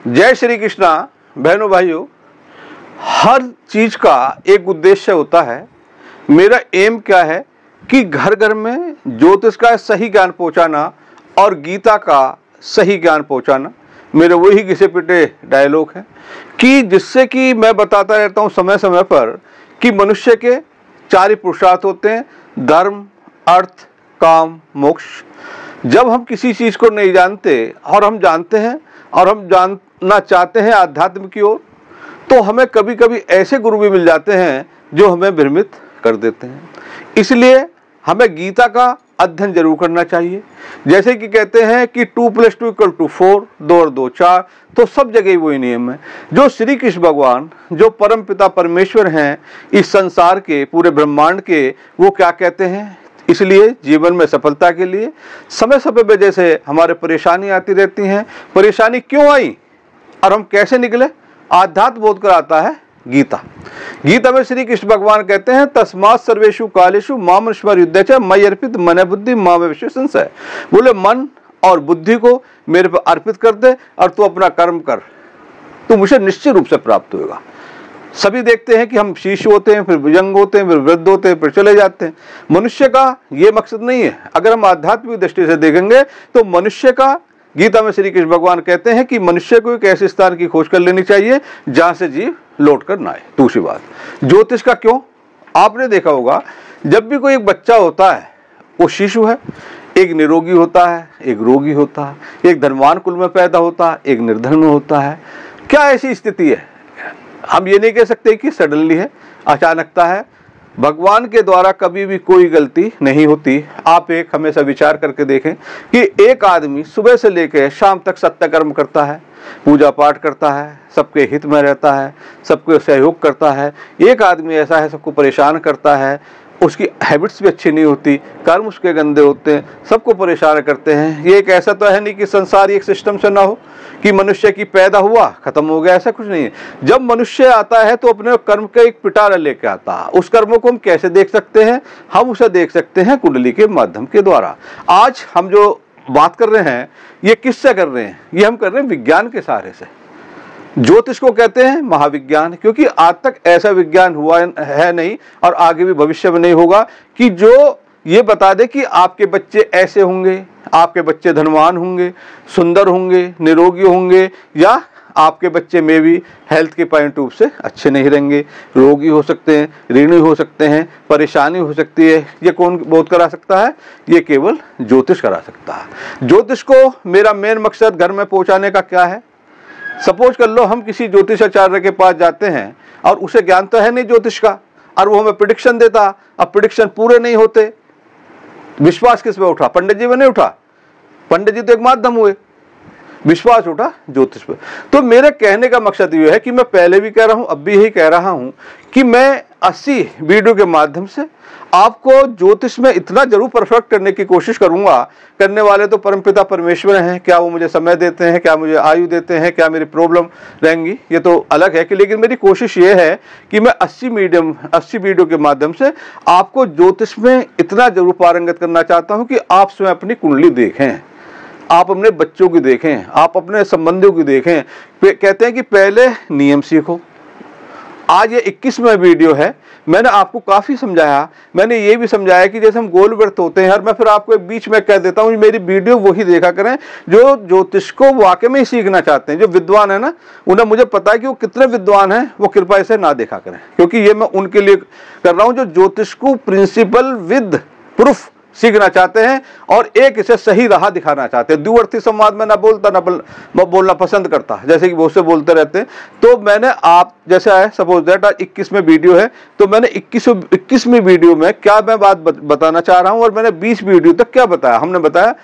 जय श्री कृष्णा। बहनों भाइयों, हर चीज का एक उद्देश्य होता है। मेरा एम क्या है कि घर घर में ज्योतिष का सही ज्ञान पहुंचाना और गीता का सही ज्ञान पहुंचाना। मेरे वही घिसे पिटे डायलॉग है कि जिससे कि मैं बताता रहता हूं समय समय पर कि मनुष्य के 4 ही पुरुषार्थ होते हैं: धर्म, अर्थ, काम, मोक्ष। जब हम किसी चीज को नहीं जानते और हम जानते हैं और हम जानना चाहते हैं आध्यात्म की ओर, तो हमें कभी कभी ऐसे गुरु भी मिल जाते हैं जो हमें भ्रमित कर देते हैं। इसलिए हमें गीता का अध्ययन जरूर करना चाहिए। जैसे कि कहते हैं कि 2 + 2 = 4, 2 और 2 4, तो सब जगह वही नियम है। जो श्री कृष्ण भगवान, जो परम पिता परमेश्वर हैं इस संसार के, पूरे ब्रह्मांड के, वो क्या कहते हैं। इसलिए जीवन में सफलता के लिए समय समय पे जैसे हमारे परेशानी आती रहती हैं, परेशानी क्यों आई और हम कैसे निकले, आध्यात्म बोध कराता है गीता। गीता में श्री कृष्ण भगवान कहते हैं, तस्मात् सर्वेषु कालेषु माम स्मर युद्धे च मयि अर्पित मन बुद्धि माम विश्व संशय। बोले मन और बुद्धि को मेरे पर अर्पित कर दे और तू अपना कर्म कर, तो मुझे निश्चित रूप से प्राप्त होगा। सभी देखते हैं कि हम शिशु होते हैं, फिर यंग होते हैं, फिर वृद्ध होते हैं, फिर चले जाते हैं। मनुष्य का ये मकसद नहीं है। अगर हम आध्यात्मिक दृष्टि से देखेंगे तो मनुष्य का, गीता में श्री कृष्ण भगवान कहते हैं कि मनुष्य को एक ऐसे स्थान की खोज कर लेनी चाहिए जहां से जीव लौट कर ना आए। दूसरी बात, ज्योतिष का क्यों, आपने देखा होगा जब भी कोई एक बच्चा होता है, वो शिशु है, एक निरोगी होता है, एक रोगी होता है, एक धनवान कुल में पैदा होता है, एक निर्धन में होता है। क्या ऐसी स्थिति है? हम ये नहीं कह सकते कि सडनली है, अचानकता है। भगवान के द्वारा कभी भी कोई गलती नहीं होती। आप एक हमेशा विचार करके देखें कि एक आदमी सुबह से लेकर शाम तक सत्य कर्म करता है, पूजा पाठ करता है, सबके हित में रहता है, सबको सहयोग करता है। एक आदमी ऐसा है सबको परेशान करता है, उसकी हैबिट्स भी अच्छी नहीं होती, कर्म उसके गंदे होते हैं, सबको परेशान करते हैं। ये एक ऐसा तो है नहीं कि संसार एक सिस्टम से ना हो कि मनुष्य की पैदा हुआ खत्म हो गया, ऐसा कुछ नहीं है। जब मनुष्य आता है तो अपने कर्म का एक पिटारा लेके आता है। उस कर्मों को हम कैसे देख सकते हैं? हम उसे देख सकते हैं कुंडली के माध्यम के द्वारा। आज हम जो बात कर रहे हैं ये किससे कर रहे हैं? ये हम कर रहे हैं विज्ञान के सहारे से। ज्योतिष को कहते हैं महाविज्ञान, क्योंकि आज तक ऐसा विज्ञान हुआ है नहीं और आगे भी भविष्य में नहीं होगा कि जो ये बता दे कि आपके बच्चे ऐसे होंगे, आपके बच्चे धनवान होंगे, सुंदर होंगे, निरोगी होंगे, या आपके बच्चे में भी हेल्थ के पॉइंट ऑफ से अच्छे नहीं रहेंगे, रोगी हो सकते हैं, ऋणी हो सकते हैं, परेशानी हो सकती है। ये कौन बोध करा सकता है? ये केवल ज्योतिष करा सकता है। ज्योतिष को मेरा मेन मकसद घर में पहुंचाने का क्या है? सपोज कर लो हम किसी ज्योतिषाचार्य के पास जाते हैं और उसे ज्ञान तो है नहीं ज्योतिष का, और वो हमें प्रेडिक्शन देता, अब प्रेडिक्शन पूरे नहीं होते। विश्वास किस पे उठा? पंडित जी में नहीं उठा। पंडित जी तो एक माध्यम हुए, विश्वास उठा ज्योतिष पे। तो मेरे कहने का मकसद ये है कि मैं पहले भी कह रहा हूं, अब भी यही कह रहा हूं कि मैं 80 वीडियो के माध्यम से आपको ज्योतिष में इतना जरूर परफेक्ट करने की कोशिश करूंगा। करने वाले तो परमपिता परमेश्वर हैं, क्या वो मुझे समय देते हैं, क्या मुझे आयु देते हैं, क्या मेरी प्रॉब्लम रहेंगी, ये तो अलग है कि, लेकिन मेरी कोशिश ये है कि मैं 80 वीडियो के माध्यम से आपको ज्योतिष में इतना जरूर पारंगत करना चाहता हूं कि आप स्वयं अपनी कुंडली देखें, आप अपने बच्चों की देखें, आप अपने संबंधियों की देखें। कहते हैं कि पहले नियम सीखो। आज ये 21वां वीडियो है। मैंने आपको काफी समझाया, मैंने ये भी समझाया कि जैसे हम गोल व्रत होते हैं, और मैं फिर आपको एक बीच में कह देता हूँ मेरी वीडियो वही देखा करें जो ज्योतिष को वाकई में ही सीखना चाहते हैं। जो विद्वान है ना, उन्हें मुझे पता है कि वो कितने विद्वान हैं, वो कृपा इसे ना देखा करें, क्योंकि ये मैं उनके लिए कर रहा हूँ जो ज्योतिष को प्रिंसिपल विद प्रूफ सीखना चाहते हैं और एक इसे सही राह दिखाना चाहते हैं। द्विअर्थी संवाद में ना बोलता, ना बोलना पसंद करता, जैसे कि बहुत से बोलते रहते हैं। तो मैंने आप जैसे आए, सपोज दैट आज 21वें वीडियो है, तो मैंने 21वीं वीडियो में क्या मैं बात बताना चाह रहा हूं, और मैंने 20 वीडियो तक क्या बताया। हमने बताया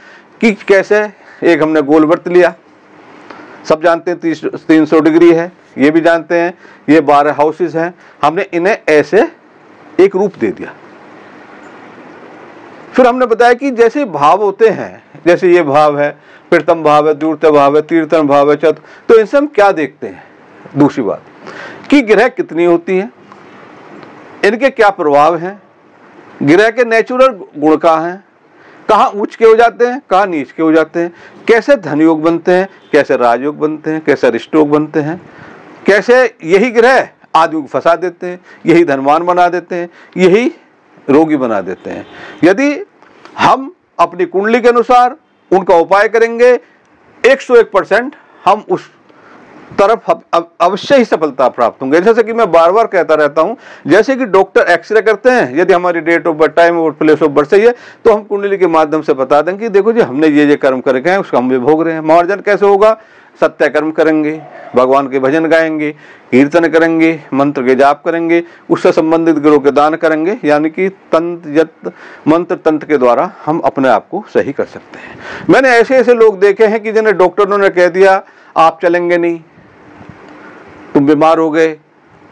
कि कैसे एक हमने गोल व्रत लिया, सब जानते हैं 300 डिग्री है, ये भी जानते हैं, ये 12 हाउसेस हैं, हमने इन्हें ऐसे एक रूप दे दिया। फिर हमने बताया कि जैसे भाव होते हैं, जैसे ये भाव है, प्रथम भाव है, द्वितीय भाव है, तृतीय भाव है, चतुर्थ, तो इनसे हम क्या देखते हैं? दूसरी बात कि ग्रह कितनी होती हैं, इनके क्या प्रभाव हैं, ग्रह के नेचुरल गुण क्या हैं, कहाँ उच्च के हो जाते हैं, कहाँ नीच के हो जाते हैं, कैसे धनयोग बनते हैं, कैसे राजयोग बनते हैं, कैसे अरिष्टयोग बनते हैं, कैसे यही ग्रह आदमी को फंसा देते हैं, यही धनवान बना देते हैं, यही रोगी बना देते हैं। यदि हम अपनी कुंडली के अनुसार उनका उपाय करेंगे 101% हम उस तरफ अवश्य ही सफलता प्राप्त होंगे। जैसे कि मैं बार बार कहता रहता हूं, जैसे कि डॉक्टर एक्सरे करते हैं, यदि हमारी डेट ऑफ बर्थ, टाइम और प्लेस ऑफ बर्थ सही है तो हम कुंडली के माध्यम से बता दें कि देखो जी हमने ये कर्म करके हैं, उसका हम भी भोग रहे हैं। मार्जन कैसे होगा? सत्य कर्म करेंगे, भगवान के भजन गाएंगे, कीर्तन करेंगे, मंत्र के जाप करेंगे, उससे संबंधित ग्रहों के दान करेंगे, यानी कि तंत्र यंत्र मंत्र तंत्र के द्वारा हम अपने आप को सही कर सकते हैं। मैंने ऐसे ऐसे लोग देखे हैं कि जिन्हें डॉक्टरों ने कह दिया आप चलेंगे नहीं, तुम बीमार हो गए,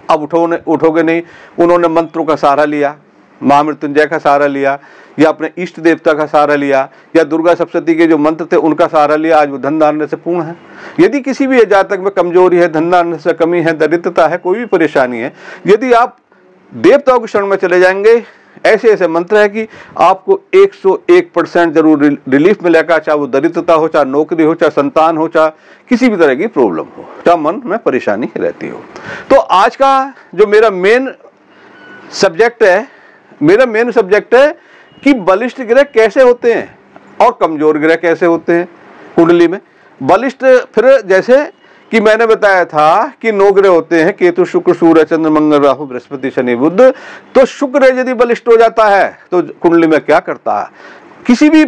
अब उठोगे नहीं। उन्होंने मंत्रों का सहारा लिया, महामृत्युंजय का सहारा लिया, या अपने इष्ट देवता का सहारा लिया, या दुर्गा सप्तशती के जो मंत्र थे उनका सहारा लिया। आज वो धन धान्य से पूर्ण है। यदि किसी भी जातक में कमजोरी है, धन धान्य से कमी है, दरिद्रता है, कोई भी परेशानी है, यदि आप देवताओं के शरण में चले जाएंगे, ऐसे ऐसे मंत्र है कि आपको 101% जरूर रिलीफ मिलेगा। चाहे वो दरिद्रता हो, चाहे नौकरी हो, चाहे संतान हो, चाहे किसी भी तरह की प्रॉब्लम हो, चाहे मन में परेशानी रहती हो। तो आज का जो मेरा मेन सब्जेक्ट है कि बलिष्ठ ग्रह कैसे होते हैं और कमजोर ग्रह कैसे होते हैं कुंडली में। बलिष्ठ, फिर जैसे कि मैंने बताया था कि 9 ग्रह होते हैं, केतु, शुक्र, सूर्य, चंद्र, मंगल, राहु, बृहस्पति, शनि, बुध। तो शुक्र यदि बलिष्ठ हो जाता है तो कुंडली में क्या करता है, किसी भी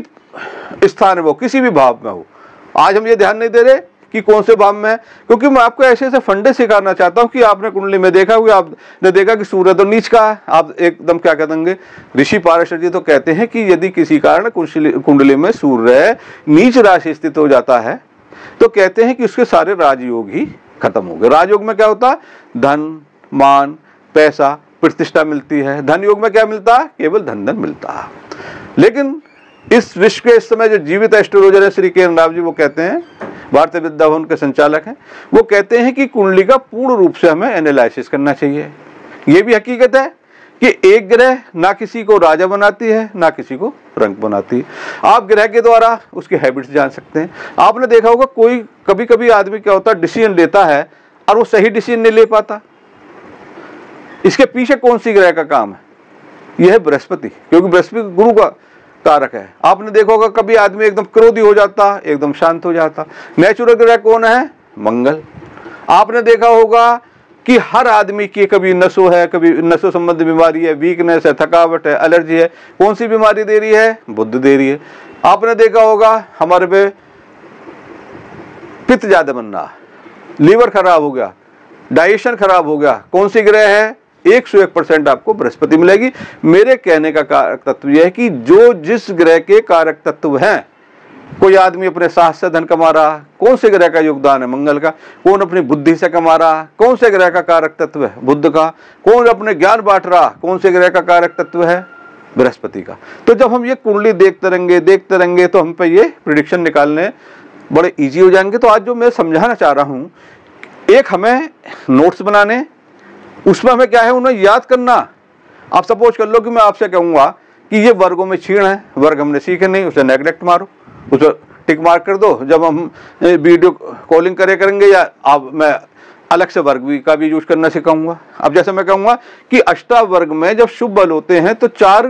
स्थान में हो, किसी भी भाव में हो। आज हम ये ध्यान नहीं दे रहे कि कौन से भाव में है, क्योंकि मैं आपको ऐसे ऐसे फंडे सिखाना चाहता हूं कि आपने कुंडली में देखा हुआ, आपने देखा कि सूर्य तो नीच का है, आप एकदम क्या कह देंगे। ऋषि पाराशर जी तो कहते हैं कि यदि किसी कारण कुंडली में सूर्य नीच राशि स्थित हो जाता है तो कहते हैं कि उसके सारे राजयोग ही खत्म हो गए। राजयोग में क्या होता है? धन, मान, पैसा, प्रतिष्ठा मिलती है। धन योग में क्या मिलता है? केवल धन मिलता है। लेकिन इस विश्व के इस समय जो जीवित एस्ट्रोलॉजर है श्री के राव जी, वो कहते हैं, भारतीय विद्या भवन के संचालक हैं, वो कहते हैं कि कुंडली का पूर्ण रूप से हमें एनालिसिस करना चाहिए। ये भी हकीकत है कि एक ग्रह ना किसी को राजा बनाती है, ना किसी को रंक बनाती है। आप ग्रह के द्वारा उसके हैबिट्स जान सकते हैं। आपने देखा होगा कोई कभी कभी आदमी क्या होता है, डिसीजन लेता है और वो सही डिसीजन नहीं ले पाता। इसके पीछे कौन सी ग्रह का काम है? यह है बृहस्पति, क्योंकि बृहस्पति गुरु का कारक है। आपने देखा होगा कभी आदमी एकदम क्रोधी हो जाता, एकदम शांत हो जाता। नेचुरल ग्रह कौन है? मंगल। आपने देखा होगा कि हर आदमी की कभी नसों है, कभी नसों संबंधी बीमारी है, वीकनेस है, थकावट है, एलर्जी है। कौन सी बीमारी दे रही है? बुध दे रही है। आपने देखा होगा हमारे पे पित्त ज्यादा बनना, लीवर खराब हो गया, डाइजेशन खराब हो गया। कौन सी ग्रह है? 101% आपको बृहस्पति मिलेगी। मेरे कहने का कारक तत्व यह है कि जो जिस ग्रह के कारक तत्व हैं, कोई आदमी अपने साहस से धन कमा रहा, कौन से ग्रह का योगदान है? मंगल का। कौन अपनी बुद्धि से कमा रहा, कौन से ग्रह का कारक तत्व है? बुध का। कौन अपने ज्ञान बांट रहा, कौन से ग्रह का कारक तत्व है? बृहस्पति का। तो जब हम ये कुंडली देखते रहेंगे तो हम पे ये प्रिडिक्शन निकालने बड़े इजी हो जाएंगे। तो आज जो मैं समझाना चाह रहा हूं, एक हमें नोट्स बनाने, उसमें हमें क्या है, उन्हें याद करना। आप सपोज कर लो कि मैं आपसे कहूंगा कि ये वर्गों में क्षीण है, वर्ग हमने सीखे नहीं, उसे नेगलेक्ट मारो, उसे टिक मार्क कर दो। जब हम वीडियो कॉलिंग करेंगे या अब मैं अलग से वर्ग का भी यूज करना सिखाऊंगा। अब जैसे मैं कहूंगा कि अष्टावर्ग में जब शुभ बल होते हैं तो 4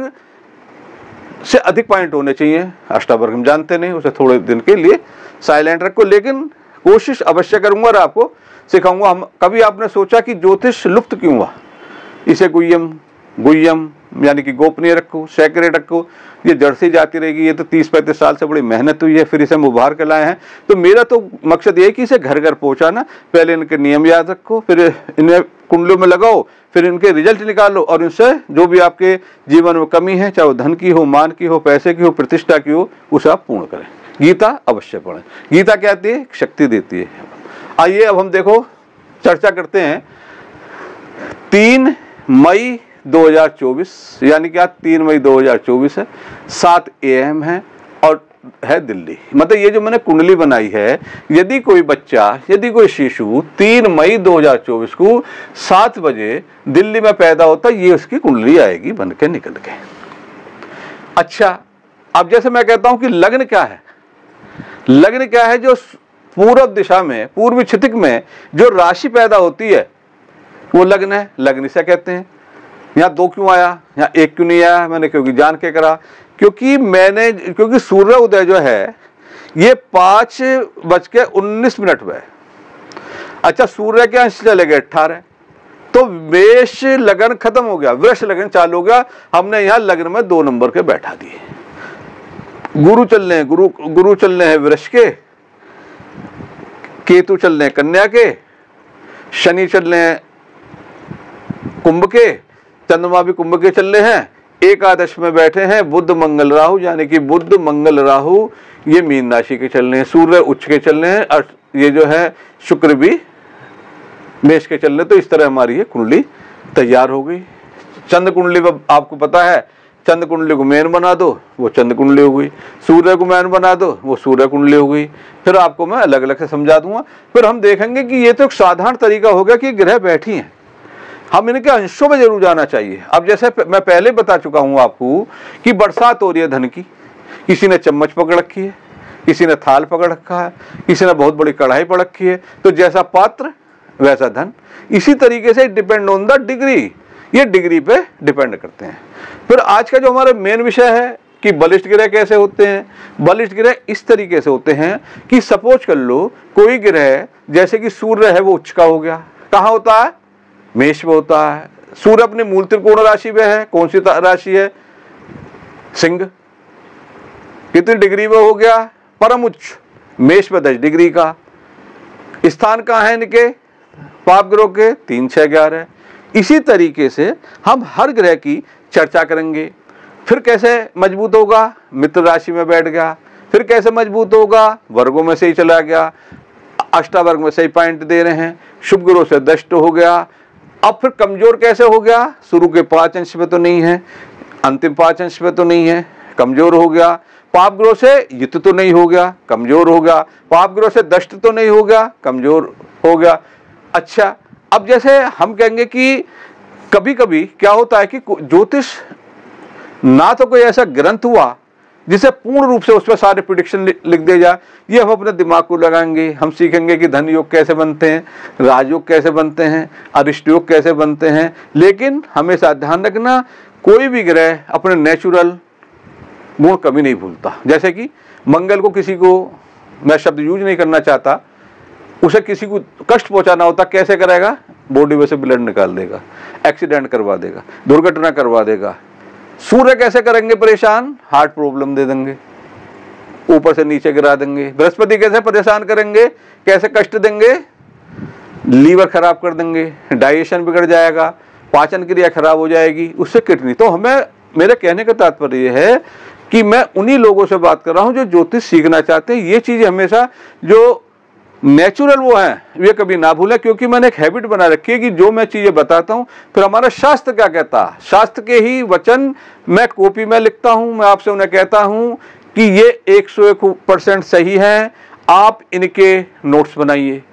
से अधिक पॉइंट होने चाहिए। अष्टावर्ग हम जानते नहीं, उसे थोड़े दिन के लिए साइलेंट रखो, लेकिन कोशिश अवश्य करूंगा और आपको सिखाऊंगा। हम कभी आपने सोचा कि ज्योतिष लुप्त क्यों हुआ? इसे गुह्यम यानी कि गोपनीय रखो, सेक्रेट रखो, ये जड़ से जाती रहेगी। ये तो 30-35 साल से बड़ी मेहनत हुई है, फिर इसे हम उभार कर लाए हैं। तो मेरा तो मकसद ये है कि इसे घर घर पहुंचाना। पहले इनके नियम याद रखो, फिर इन्हें कुंडलियों में लगाओ, फिर इनके रिजल्ट निकालो और इनसे जो भी आपके जीवन में कमी है, चाहे वो धन की हो, मान की हो, पैसे की हो, प्रतिष्ठा की हो, उसे आप पूर्ण करें। गीता अवश्य पढ़ें। गीता क्या कहती है? शक्ति देती है। आइए अब हम देखो चर्चा करते हैं 3 मई 2024, यानी कि आज 3 मई 2024 है, 7 AM है और है दिल्ली। मतलब ये जो मैंने कुंडली बनाई है, यदि कोई बच्चा, यदि कोई शिशु 3 मई 2024 को 7 बजे दिल्ली में पैदा होता, ये उसकी कुंडली आएगी बन के निकल के। अच्छा, अब जैसे मैं कहता हूं कि लग्न क्या है, लग्न क्या है, जो पूर्व दिशा में, पूर्वी क्षितिज में जो राशि पैदा होती है वो लग्न है, लग्न से कहते हैं। यहाँ 2 क्यों आया, यहाँ 1 क्यों नहीं आया, मैंने क्योंकि जान के करा, क्योंकि सूर्य उदय जो है ये 5:19 में। अच्छा, सूर्य के अंश चले गए 18, तो मेष लगन खत्म हो गया, वृष लगन चालू हो गया। हमने यहाँ लग्न में 2 नंबर के बैठा दिए। गुरु चल रहे हैं, गुरु चल रहे हैं वृष के, केतु चल रहे हैं कन्या के, शनि चल रहे हैं कुंभ के, चंद्रमा भी कुंभ के चल रहे हैं। एकादश में बैठे हैं बुध मंगल राहु, यानी कि बुध मंगल राहु ये मीन राशि के चल रहे हैं। सूर्य उच्च के चल रहे हैं और ये जो है शुक्र भी मेष के चल रहे। तो इस तरह हमारी ये कुंडली तैयार हो गई। चंद्र कुंडली आपको पता है, चंद्र कुंडली को मेन बना दो, वो चंद्र कुंडली हो गई। सूर्य को मेन बना दो, वो सूर्य कुंडली हो गई। फिर आपको मैं अलग अलग से समझा दूंगा। फिर हम देखेंगे कि ये तो एक साधारण तरीका हो गया कि ग्रह बैठी हैं, हम इनके अंशों में जरूर जाना चाहिए। अब जैसे मैं पहले बता चुका हूं आपको कि बरसात हो रही है धन की, किसी ने चम्मच पकड़ रखी है, किसी ने थाल पकड़ रखा है, किसी ने बहुत बड़ी कढ़ाई पकड़ रखी है। तो जैसा पात्र वैसा धन। इसी तरीके से डिपेंड ऑन द डिग्री, ये डिग्री पे डिपेंड करते हैं। फिर आज का जो हमारा मेन विषय है कि बलिष्ठ ग्रह कैसे होते हैं। बलिष्ठ ग्रह इस तरीके से होते हैं कि सपोज कर लो कोई ग्रह जैसे कि सूर्य है वो उच्च का हो गया, कहाँ होता है, मेष में होता है। सूर्य अपने मूल त्रिकोण राशि में है, कौन सी राशि है, सिंह। कितनी डिग्री में हो गया, परम उच्च, मेष में 10 डिग्री का। स्थान कहाँ है इनके, पाप ग्रह के 3, 6, 11। इसी तरीके से हम हर ग्रह की चर्चा करेंगे। फिर कैसे मजबूत होगा, मित्र राशि में बैठ गया। फिर कैसे मजबूत होगा, वर्गों में से ही चला गया, अष्टावर्ग में सही पॉइंट दे रहे हैं, शुभ ग्रह से दष्ट हो गया। अब फिर कमजोर कैसे हो गया, शुरू के 5 अंश में तो नहीं है, अंतिम 5 अंश में तो नहीं है, कमजोर हो गया। पाप ग्रह से युक्त तो नहीं हो गया, कमजोर हो गया। पाप ग्रह से दष्ट तो नहीं हो गया, कमजोर हो गया। अच्छा, अब जैसे हम कहेंगे कि कभी कभी क्या होता है कि ज्योतिष ना तो कोई ऐसा ग्रंथ हुआ जिसे पूर्ण रूप से उसमें सारे प्रेडिक्शन लिख दे जाए। ये हम अपने दिमाग को लगाएंगे, हम सीखेंगे कि धन योग कैसे बनते हैं, राजयोग कैसे बनते हैं, अरिष्ट योग कैसे बनते हैं। लेकिन हमेशा ध्यान रखना, कोई भी ग्रह अपने नेचुरल गुण कभी नहीं भूलता। जैसे कि मंगल को किसी को, मैं शब्द यूज नहीं करना चाहता, उसे किसी को कष्ट पहुंचाना होता, कैसे करेगा, बॉडी में से ब्लड निकाल देगा, एक्सीडेंट करवा देगा, दुर्घटना करवा देगा। सूर्य कैसे करेंगे परेशान, हार्ट प्रॉब्लम दे देंगे, ऊपर से नीचे गिरा देंगे। बृहस्पति कैसे परेशान करेंगे, कैसे कष्ट देंगे, लीवर खराब कर देंगे, डाइजेशन बिगड़ जाएगा, पाचन क्रिया खराब हो जाएगी, उससे किडनी। तो हमें, मेरे कहने का तात्पर्य यह है कि मैं उन्हीं लोगों से बात कर रहा हूं जो ज्योतिष सीखना चाहते हैं। ये चीजें हमेशा जो नेचुरल वो है ये कभी ना भूलें, क्योंकि मैंने एक हैबिट बना रखी है कि जो मैं चीजें बताता हूं फिर हमारा शास्त्र क्या कहता है, शास्त्र के ही वचन मैं कॉपी में लिखता हूं। मैं आपसे उन्हें कहता हूं कि ये 101% सही है, आप इनके नोट्स बनाइए,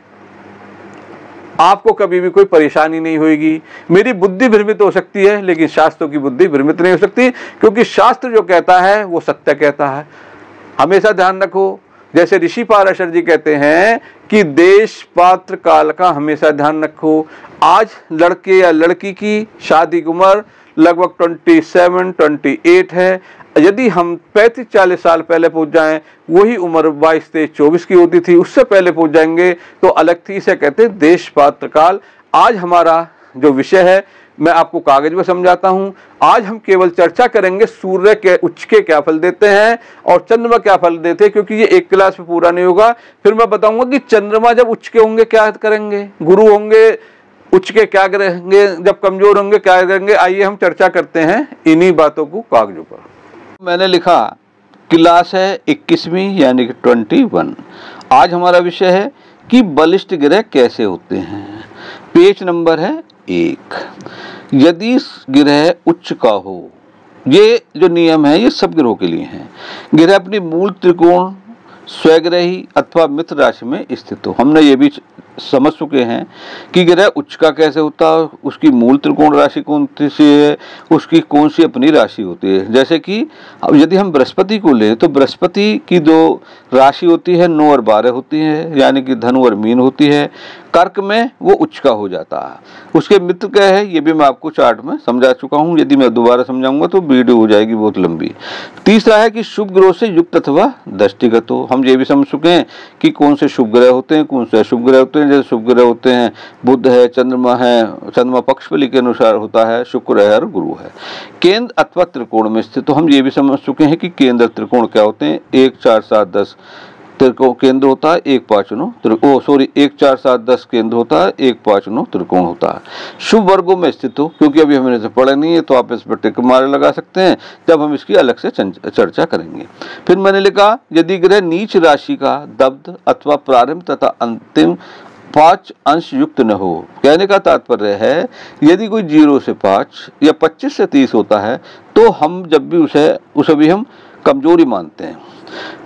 आपको कभी भी कोई परेशानी नहीं होगी। मेरी बुद्धि भ्रमित हो सकती है लेकिन शास्त्रों की बुद्धि भ्रमित नहीं हो सकती, क्योंकि शास्त्र जो कहता है वो सत्य कहता है। हमेशा ध्यान रखो, जैसे ऋषि पाराशर जी कहते हैं कि देश पात्र काल का हमेशा ध्यान रखो। आज लड़के या लड़की की शादी की उम्र लगभग 27-28 है। यदि हम 35-40 साल पहले पहुंच जाएं, वही उम्र 22-23-24 की होती थी, उससे पहले पहुंच जाएंगे तो अलग थी। इसे कहते हैं देश पात्र काल। आज हमारा जो विषय है मैं आपको कागज में समझाता हूं। आज हम केवल चर्चा करेंगे सूर्य के उच्च के क्या फल देते हैं और चंद्रमा क्या फल देते हैं, क्योंकि ये एक क्लास में पूरा नहीं होगा। फिर मैं बताऊंगा कि चंद्रमा जब उच्च के होंगे क्या करेंगे, गुरु होंगे उच्च के क्या करेंगे, जब कमजोर होंगे क्या करेंगे। आइए हम चर्चा करते हैं इन्हीं बातों को कागजों पर। मैंने लिखा क्लास है 21वीं यानी कि 21। आज हमारा विषय है कि बलिष्ठ ग्रह कैसे होते हैं। पेज नंबर है 1। यदि ग्रह उच्च का हो, ये जो नियम है ये सब ग्रहों के लिए है। ग्रह अपनी मूल त्रिकोण स्वग्रही अथवा मित्र राशि में स्थित हो। हमने ये भी समझ चुके हैं कि ग्रह उच्च का कैसे होता है, उसकी मूल त्रिकोण राशि कौन सी है, उसकी कौन सी अपनी राशि होती है। जैसे कि अब यदि हम बृहस्पति को लें तो बृहस्पति की जो राशि होती है 9 और 12 होती है, यानी कि धनु और मीन होती है। कर्क में वो उच्च का हो जाता है। उसके मित्र क्या है ये भी मैं आपको चार्ट में समझा चुका हूँ, यदि मैं दोबारा समझाऊंगा तो वीडियो हो जाएगी बहुत लंबी। तीसरा है कि शुभ ग्रह से युक्त अथवा दृष्टिगत हो। हम ये भी समझ चुके हैं कि कौन से शुभ ग्रह होते हैं, कौन से अशुभ ग्रह होते हैं। जैसे शुभ ग्रह होते हैं बुध है, चंद्रमा है, चंद्रमा पक्षबली के अनुसार होता है, शुक्र है और गुरु है। केंद्र अथवा त्रिकोण में स्थित, तो हम ये भी समझ चुके हैं कि केंद्र त्रिकोण क्या होते हैं। 1 4 7 10 त्रिकोण केंद्र होता है, 1 5 9 1 4 7 10 केंद्र होता है, 1 5 9 त्रिकोण होता है। शुभ वर्गों में स्थित हो, क्योंकि अभी हमने इसे पढ़ा नहीं है तो आप इस पर टिक मारे लगा सकते हैं जब हम इसकी अलग से चर्चा करेंगे। फिर मैंने लिखा यदि ग्रह नीच राशि का दब्ध अथवा प्रारंभ तथा अंतिम 5 अंश युक्त न हो। कहने का तात्पर्य है यदि कोई 0 से 5 या 25 से 30 होता है तो हम जब भी उसे भी हम कमजोरी मानते हैं।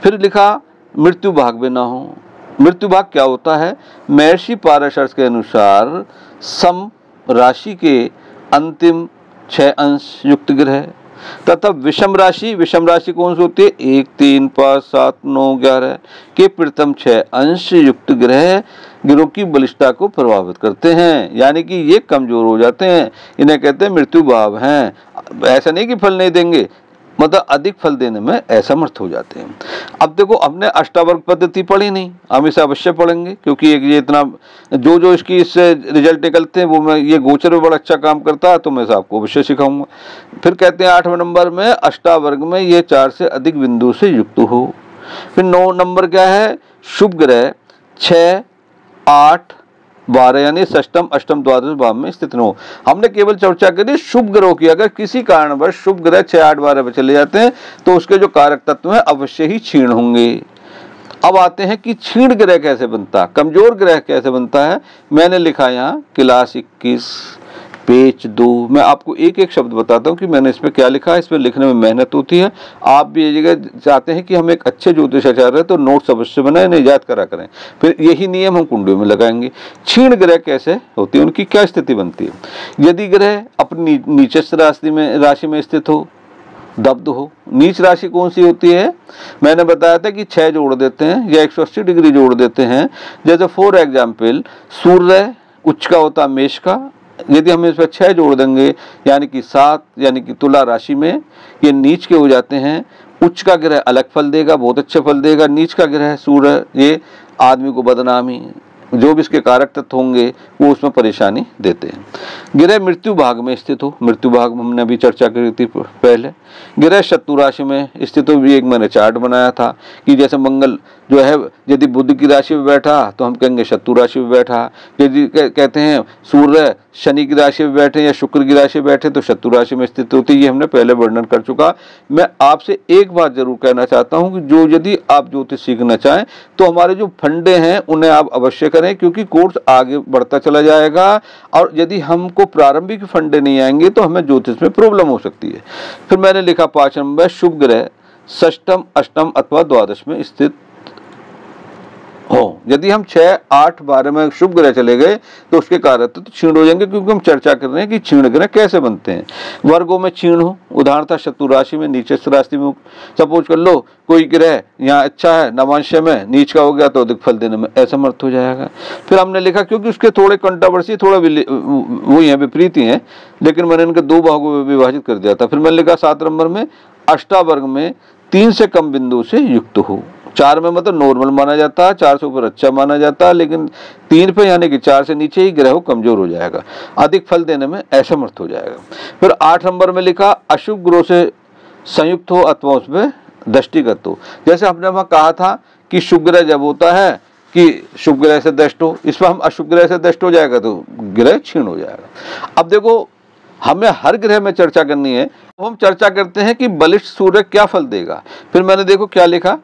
फिर लिखा मृत्यु भाग में ना हो। मृत्यु भाग क्या होता है, महर्षि पाराशर के अनुसार सम राशि के अंतिम 6 अंश युक्त ग्रह तथा विषम राशि कौन सी होती है, 1 3 5 7 9 11 के प्रथम 6 अंश युक्त ग्रहों की बलिष्ठता को प्रभावित करते हैं, यानी कि ये कमजोर हो जाते हैं। इन्हें कहते हैं मृत्यु भाव हैं। ऐसा नहीं कि फल नहीं देंगे, मतलब अधिक फल देने में असमर्थ हो जाते हैं। अब देखो हमने अष्टावर्ग पद्धति पढ़ी नहीं, हम इसे अवश्य पढ़ेंगे क्योंकि ये इतना जो इसकी इससे रिजल्ट निकलते हैं वो मैं ये गोचर में बड़ा अच्छा काम करता है तो मैं इसे आपको अवश्य सिखाऊंगा। फिर कहते हैं 8वें नंबर में अष्टावर्ग में ये 4 से अधिक बिंदु से युक्त हो। फिर 9 नंबर क्या है, शुभ ग्रह 6 8 12 यानी षष्टम अष्टम द्वादश भाव में स्थित न हो। हमने केवल चर्चा करी शुभ ग्रहों की। अगर किसी कारणवश शुभ ग्रह 6 8 12 पे चले जाते हैं तो उसके जो कारक तत्व हैं अवश्य ही क्षीण होंगे। अब आते हैं कि क्षीण ग्रह कैसे बनता है, कमजोर ग्रह कैसे बनता है। मैंने लिखा यहाँ क्लास 21 पेज 2। मैं आपको एक एक शब्द बताता हूँ कि मैंने इसमें क्या लिखा है। इसमें लिखने में मेहनत होती है। आप भी ये जगह चाहते हैं कि हम एक अच्छे ज्योतिषाचार्य तो नोट्स अवश्य बनाए, नहीं याद करा करें। फिर यही नियम हम कुंडलियों में लगाएंगे। क्षीण ग्रह कैसे होती है, उनकी क्या स्थिति बनती है। यदि ग्रह अपनी नीचस्थ राशि में स्थित हो, दब्ध हो। नीच राशि कौन सी होती है, मैंने बताया था कि 6 जोड़ देते हैं या 180 डिग्री जोड़ देते हैं। जैसे फॉर एग्जाम्पल सूर्य उच्च का होता है मेष का, यदि हम इस पर 6 जोड़ देंगे यानी कि 7, यानी कि तुला राशि में ये नीच के हो जाते हैं। उच्च का ग्रह अलग फल देगा, बहुत अच्छे फल देगा। नीच का ग्रह सूर्य ये आदमी को बदनामी, जो भी इसके कारक तत्व होंगे वो उसमें परेशानी देते हैं। ग्रह मृत्यु भाग में स्थित हो, मृत्यु भाग में हमने अभी चर्चा करी थी पहले। ग्रह शत्रु राशि में स्थित हो, भी एक मैंने चार्ट बनाया था कि जैसे मंगल जो है यदि बुध की राशि में बैठा तो हम कहेंगे शत्रु राशि में बैठा। यदि कहते हैं सूर्य शनि की राशि में बैठे या शुक्र की राशि में बैठे तो शत्रु राशि में स्थित होती है। ये हमने पहले वर्णन कर चुका। मैं आपसे एक बात जरूर कहना चाहता हूं कि जो यदि आप ज्योतिष सीखना चाहें तो हमारे जो फंडे हैं उन्हें आप अवश्य करें, क्योंकि कोर्स आगे बढ़ता चला जाएगा। और यदि हमको प्रारंभिक फंडे नहीं आएंगे तो हमें ज्योतिष में प्रॉब्लम हो सकती है। फिर मैंने लिखा 5 नंबर शुभ ग्रह षष्टम अष्टम अथवा द्वादश में स्थित हो। यदि हम 6 8 12 में शुभ ग्रह चले गए तो उसके कारण तो क्षीण हो जाएंगे, क्योंकि हम चर्चा कर रहे हैं कि क्षीण ग्रह कैसे बनते हैं। वर्गों में क्षीण हो, उदाहरणतः शत्रु राशि में, नीचस्थ राशि में। सपोज कर लो कोई ग्रह यहाँ अच्छा है नवांश में, नीच का हो गया तो अधिक फल देने में असमर्थ हो जाएगा। फिर हमने लिखा क्योंकि उसके थोड़े कंट्रोवर्सी थोड़ा वही है, विपरीत ही है, लेकिन मैंने इनके 2 भागों में विभाजित कर दिया था। फिर मैंने लिखा 7 नंबर में अष्टावर्ग में 3 से कम बिंदु से युक्त हो। 4 में मतलब नॉर्मल माना जाता है, 4 से ऊपर अच्छा माना जाता है, लेकिन 3 पे यानी कि 4 से नीचे ही ग्रह कमजोर हो जाएगा, अधिक फल देने में असमर्थ हो जाएगा। फिर 8 नंबर में लिखा अशुभ ग्रह से संयुक्त हो अथवा उसमें दृष्टिगत हो। जैसे हमने वहां कहा था कि शुभ ग्रह जब होता है कि शुभ ग्रह से दृष्ट हो, इस पर हम अशुभ ग्रह से दृष्ट हो जाएगा तो ग्रह क्षीण हो जाएगा। अब देखो हमें हर ग्रह में चर्चा करनी है, हम चर्चा करते हैं कि बलिष्ठ सूर्य क्या फल देगा। फिर मैंने देखो क्या लिखा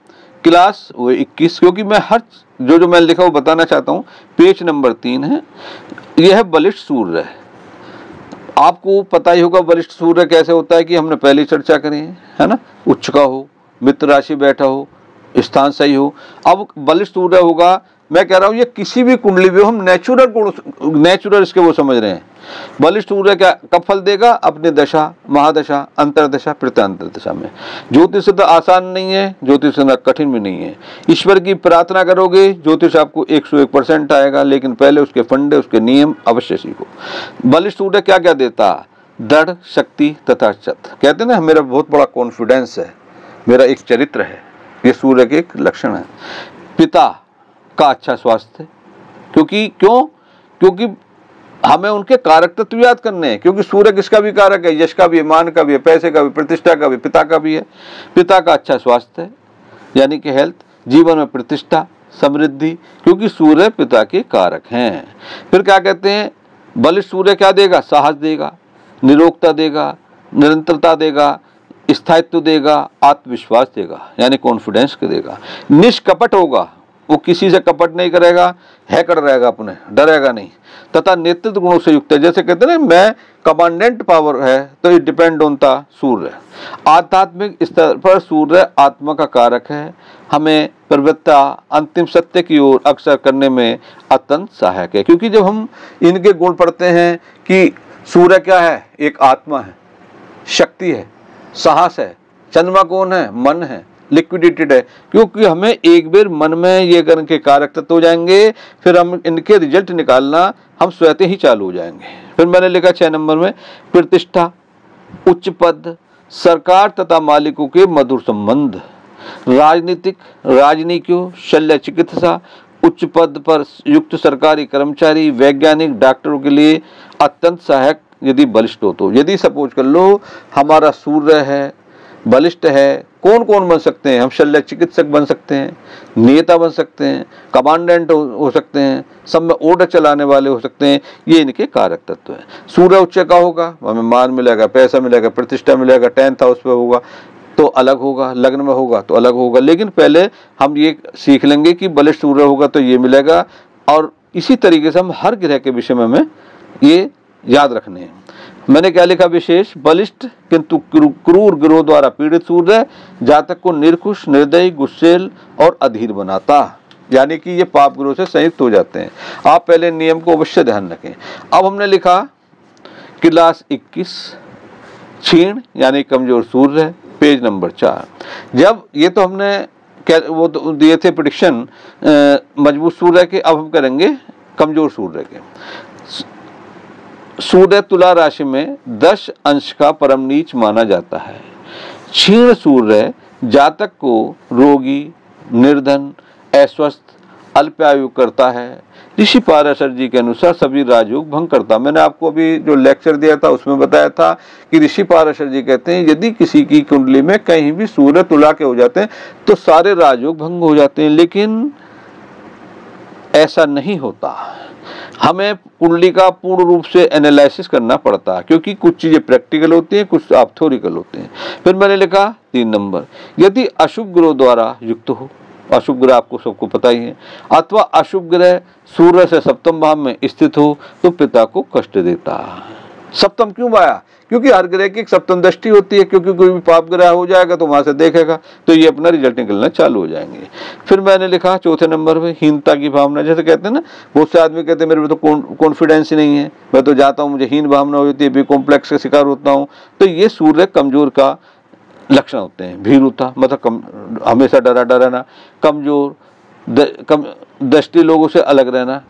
क्लास 21, क्योंकि मैं हर जो मैंने लिखा वो बताना चाहता हूँ। पेज नंबर 3 है, यह है बलिष्ठ सूर्य है। आपको पता ही होगा बलिष्ठ सूर्य कैसे होता है कि हमने पहले चर्चा करी है ना। उच्च का हो, मित्र राशि बैठा हो, स्थान सही हो। अब बलिष्ठ सूर्य होगा मैं कह रहा हूँ ये किसी भी कुंडली में हम नेचुरल इसके वो समझ रहे हैं। बलिष्ठ सूर्य क्या कब फल देगा? अपनी दशा, महादशा, अंतरदशा, प्रत्यांतर दशा में। ज्योतिष तो आसान नहीं है, ज्योतिष कठिन भी नहीं है। ईश्वर की प्रार्थना करोगे ज्योतिष आपको 101% आएगा, लेकिन पहले उसके फंडे, उसके नियम अवश्य सीखो। बलिष्ठ सूर्य क्या क्या देता? दृढ़, शक्ति तथा सत। कहते ना मेरा बहुत बड़ा कॉन्फिडेंस है, मेरा एक चरित्र है, ये सूर्य के एक लक्षण है। पिता का अच्छा स्वास्थ्य, क्योंकि हमें उनके कारक तत्व याद करने हैं, क्योंकि सूर्य किसका भी कारक है? यश का भी है, मान का भी है, पैसे का भी, प्रतिष्ठा का भी, पिता का भी है। पिता का अच्छा स्वास्थ्य है यानी कि हेल्थ, जीवन में प्रतिष्ठा, समृद्धि, क्योंकि सूर्य पिता के कारक हैं। फिर क्या कहते हैं? बलिष्ठ सूर्य क्या देगा? साहस देगा, निरोगता देगा, निरंतरता देगा, स्थायित्व देगा, आत्मविश्वास देगा यानी कॉन्फिडेंस देगा। निष्कपट होगा, वो किसी से कपट नहीं करेगा, हैकर रहेगा, अपने डरेगा नहीं, तथा नेतृत्व गुणों से युक्त है। जैसे कहते हैं ना मैं कमांडेंट पावर है, तो ये डिपेंड होता सूर्य। आध्यात्मिक स्तर पर सूर्य आत्मा का कारक है, हमें प्रवृत्ता अंतिम सत्य की ओर अक्सर करने में अत्यंत सहायक है। क्योंकि जब हम इनके गुण पढ़ते हैं कि सूर्य क्या है? एक आत्मा है, शक्ति है, साहस है। चंद्रमा कौन है? मन है, लिक्विडेटेड है। क्योंकि हमें एक बार मन में ये गण के कारक तत्व हो जाएंगे, फिर हम इनके रिजल्ट निकालना हम स्वतः ही चालू हो जाएंगे। फिर मैंने लिखा 6 नंबर में प्रतिष्ठा, उच्च पद, सरकार तथा मालिकों के मधुर संबंध, राजनीतियों, शल्य चिकित्सा, उच्च पद पर युक्त सरकारी कर्मचारी, वैज्ञानिक, डॉक्टरों के लिए अत्यंत सहायक यदि बलिष्ठ हो। तो यदि सपोज कर लो हमारा सूर्य है, बलिष्ठ है, कौन कौन बन सकते हैं? हम शल्य चिकित्सक बन सकते हैं, नेता बन सकते हैं, कमांडेंट हो सकते हैं, सब में ऑर्डर चलाने वाले हो सकते हैं। ये इनके कारक तत्व हैं। सूर्य उच्च का होगा, हमें मान मिलेगा, पैसा मिलेगा, प्रतिष्ठा मिलेगा। 10th हाउस पे होगा तो अलग होगा, लग्न में होगा तो अलग होगा। लेकिन पहले हम ये सीख लेंगे कि बलिष्ठ सूर्य होगा तो ये मिलेगा, और इसी तरीके से हम हर ग्रह के विषय में हमें ये याद रखने हैं। मैंने क्या लिखा? विशेष बलिष्ठ किंतु क्रूर ग्रहों द्वारा पीड़ित सूर्य जातक को निर्कुश, निर्दयी, गुस्सेल और अधीर बनाता, यानी कि ये पाप ग्रहों से संयुक्त हो जाते हैं। आप पहले नियम को अवश्य ध्यान रखें। अब हमने लिखा क्लास 21 क्षीण यानी कमजोर सूर्य, पेज नंबर 4। जब ये तो हमने वो तो दिए थे प्रेडिक्शन मजबूत सूर्य के, अब हम करेंगे कमजोर सूर्य के। सूर्य तुला राशि में 10 अंश का परम नीच माना जाता है। क्षीण सूर्य जातक को रोगी, निर्धन, अस्वस्थ, अल्पायु करता है। ऋषि पाराशर जी के अनुसार सभी राजयोग भंग करता। मैंने आपको अभी जो लेक्चर दिया था उसमें बताया था कि ऋषि पाराशर जी कहते हैं यदि किसी की कुंडली में कहीं भी सूर्य तुला के हो जाते हैं तो सारे राजयोग भंग हो जाते हैं। लेकिन ऐसा नहीं होता, हमें कुंडली का पूर्ण रूप से एनालिसिस करना पड़ता है, क्योंकि कुछ चीजें प्रैक्टिकल होती हैं, कुछ ऑप्थोरिकल होते हैं। फिर मैंने लिखा 3 नंबर, यदि अशुभ ग्रह द्वारा युक्त हो, अशुभ ग्रह आपको सबको पता ही है, अथवा अशुभ ग्रह सूर्य से सप्तम भाव में स्थित हो तो पिता को कष्ट देता। सप्तम क्यों आया? क्योंकि हर ग्रह की एक सप्तम दृष्टि होती है, क्योंकि कोई भी पाप ग्रह हो जाएगा तो वहां से देखेगा तो ये अपना रिजल्ट निकलना चालू हो जाएंगे। फिर मैंने लिखा 4थे नंबर पे हीनता की भावना। जैसे कहते हैं ना, बहुत से आदमी कहते हैं मेरे में तो कॉन्फिडेंस ही नहीं है, मैं तो जाता हूँ मुझे हीन भावना होती है, बी कॉम्प्लेक्स का शिकार होता हूँ। तो ये सूर्य कमजोर का लक्षण होते हैं। भीरुता मतलब हमेशा डरा रहना, कमजोर, दृष्टि लोगों से अलग रहना।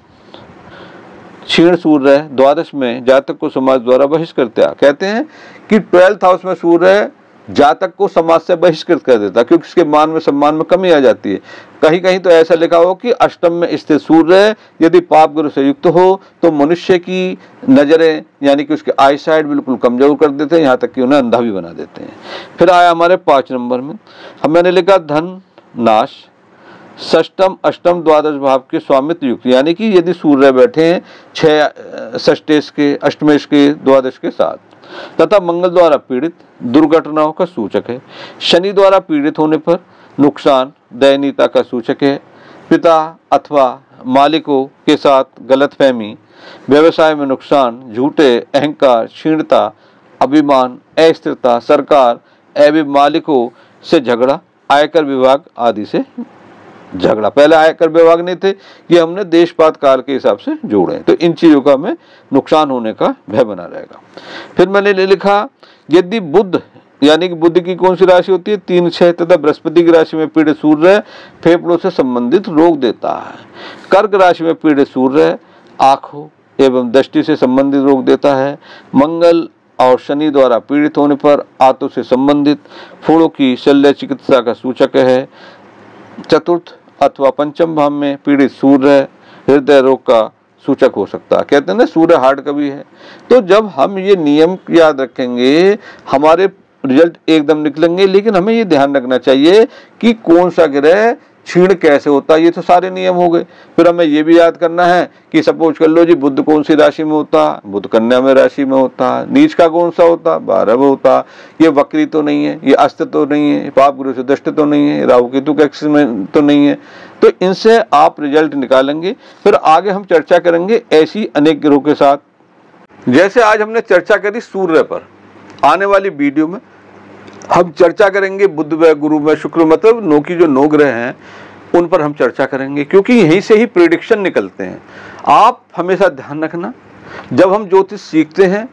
क्षीण सूर्य द्वादश में जातक को समाज द्वारा बहिष्कृत किया। कहते हैं कि 12th हाउस में सूर्य जातक को समाज से बहिष्कृत कर देता, क्योंकि उसके मान में सम्मान में कमी आ जाती है। कहीं कहीं तो ऐसा लिखा हो कि अष्टम में स्थित सूर्य यदि पाप ग्रह से युक्त हो तो मनुष्य की नजरें यानी कि उसके आई साइड बिल्कुल कमजोर कर देते हैं, यहाँ तक कि उन्हें अंधा भी बना देते हैं। फिर आया हमारे 5 नंबर में, मैंने लिखा धन नाश, षष्टम अष्टम द्वादश भाव के स्वामित्व युक्त, यानी कि यदि सूर्य बैठे हैं 6 षष्टेश के, अष्टमेश के, द्वादश के साथ, तथा मंगल द्वारा पीड़ित दुर्घटनाओं का सूचक है। शनि द्वारा पीड़ित होने पर नुकसान, दयनीयता का सूचक है। पिता अथवा मालिकों के साथ गलतफहमी, व्यवसाय में नुकसान, झूठे अहंकार, क्षीणता, अभिमान, अस्थिरता, सरकार एवं मालिकों से झगड़ा, आयकर विभाग आदि से झगड़ा। पहले आयकर विभाग नहीं थे, ये हमने देशपात काल के हिसाब से जोड़े, तो इन चीजों का हमें नुकसान होने का भय बना रहेगा। फिर मैंने लिखा यदि बुध यानी कि बुध की कौन सी राशि होती है, 3, 6 तथा बृहस्पति की राशि में पीड़ित सूर्य फेफड़ों से संबंधित रोग देता है। कर्क राशि में पीड़ित सूर्य आंखों एवं दृष्टि से संबंधित रोग देता है। मंगल और शनि द्वारा पीड़ित होने पर आंतों से संबंधित फोड़ों की शल्य चिकित्सा का सूचक है। चतुर्थ अथवा पंचम भाव में पीड़ित सूर्य हृदय रोग का सूचक हो सकता है। कहते हैं ना सूर्य हार्ट का भी है। तो जब हम ये नियम याद रखेंगे हमारे रिजल्ट एकदम निकलेंगे, लेकिन हमें ये ध्यान रखना चाहिए कि कौन सा ग्रह क्षीण कैसे होता है। ये तो सारे नियम हो गए। फिर हमें ये भी याद करना है कि सपोज कर लो जी बुध कौन सी राशि में होता, बुध कन्या में राशि में होता, नीच का कौन सा होता, 12 में होता, ये वक्री तो नहीं है, ये अस्त तो नहीं है, पाप गुरु से दृष्ट तो नहीं है, राहु केतु के एक्सिस में तो नहीं है। तो इनसे आप रिजल्ट निकालेंगे। फिर आगे हम चर्चा करेंगे ऐसी अनेक ग्रहों के साथ। जैसे आज हमने चर्चा करी सूर्य पर, आने वाली वीडियो में हम चर्चा करेंगे बुध व गुरु व शुक्र, मतलब 9 की जो 9 ग्रह हैं उन पर हम चर्चा करेंगे, क्योंकि यहीं से ही प्रेडिक्शन निकलते हैं। आप हमेशा ध्यान रखना, जब हम ज्योतिष सीखते हैं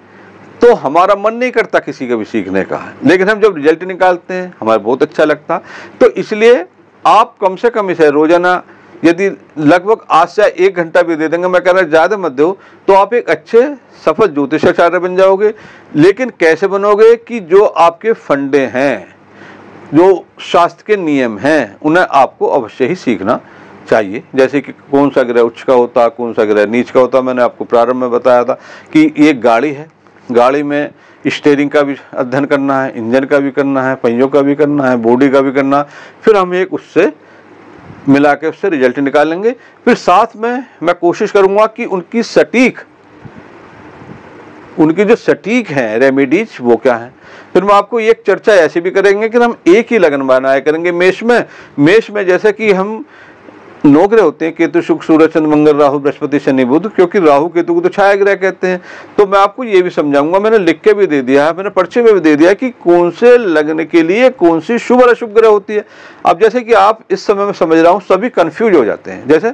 तो हमारा मन नहीं करता किसी का भी सीखने का, लेकिन हम जब रिजल्ट निकालते हैं हमारा बहुत अच्छा लगता। तो इसलिए आप कम से कम इसे रोजाना यदि लगभग आज से 1 घंटा भी दे देंगे, मैं कह रहा ज़्यादा मत दो, तो आप एक अच्छे सफल ज्योतिषाचार्य बन जाओगे। लेकिन कैसे बनोगे कि जो आपके फंडे हैं, जो शास्त्र के नियम हैं, उन्हें आपको अवश्य ही सीखना चाहिए। जैसे कि कौन सा ग्रह उच्च का होता, कौन सा ग्रह नीच का होता। मैंने आपको प्रारंभ में बताया था कि ये गाड़ी है, गाड़ी में स्टीयरिंग का भी अध्ययन करना है, इंजन का भी करना है, पहियों का भी करना है, बॉडी का भी करना है। फिर हम एक उससे मिला के उससे रिजल्ट निकालेंगे। फिर साथ में मैं कोशिश करूंगा कि उनकी जो सटीक है रेमेडीज वो क्या है। फिर मैं आपको एक चर्चा ऐसी भी करेंगे कि हम एक ही लगन बनाया करेंगे मेष में जैसे कि हम 9 ग्रह होते हैं, केतु शुक्र सूर्य चंद्र मंगल राहु बृहस्पति शनि बुध, क्योंकि राहु केतु को तो छाया ग्रह कहते हैं। तो मैं आपको ये भी समझाऊंगा, मैंने लिख के भी दे दिया है, मैंने पर्चे में भी दे दिया कि कौन से लग्न के लिए कौन सी शुभ और अशुभ ग्रह होती है। अब जैसे कि आप इस समय में समझ रहा हूँ सभी कंफ्यूज हो जाते हैं। जैसे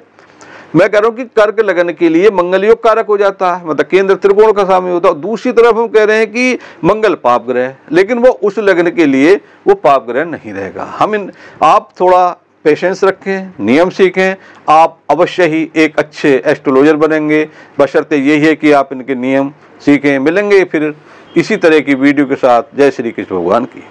मैं कह रहा हूँ कि कर्क लगन के लिए मंगल योग कारक हो जाता है, मतलब केंद्र त्रिकोण का स्वामी होता है। दूसरी तरफ हम कह रहे हैं कि मंगल पाप ग्रह, लेकिन वो उस लगन के लिए वो पाप ग्रह नहीं रहेगा। आप थोड़ा पेशेंस रखें, नियम सीखें, आप अवश्य ही एक अच्छे एस्ट्रोलॉजर बनेंगे। बशर्ते यही है कि आप इनके नियम सीखें। मिलेंगे फिर इसी तरह की वीडियो के साथ। जय श्री कृष्ण भगवान की।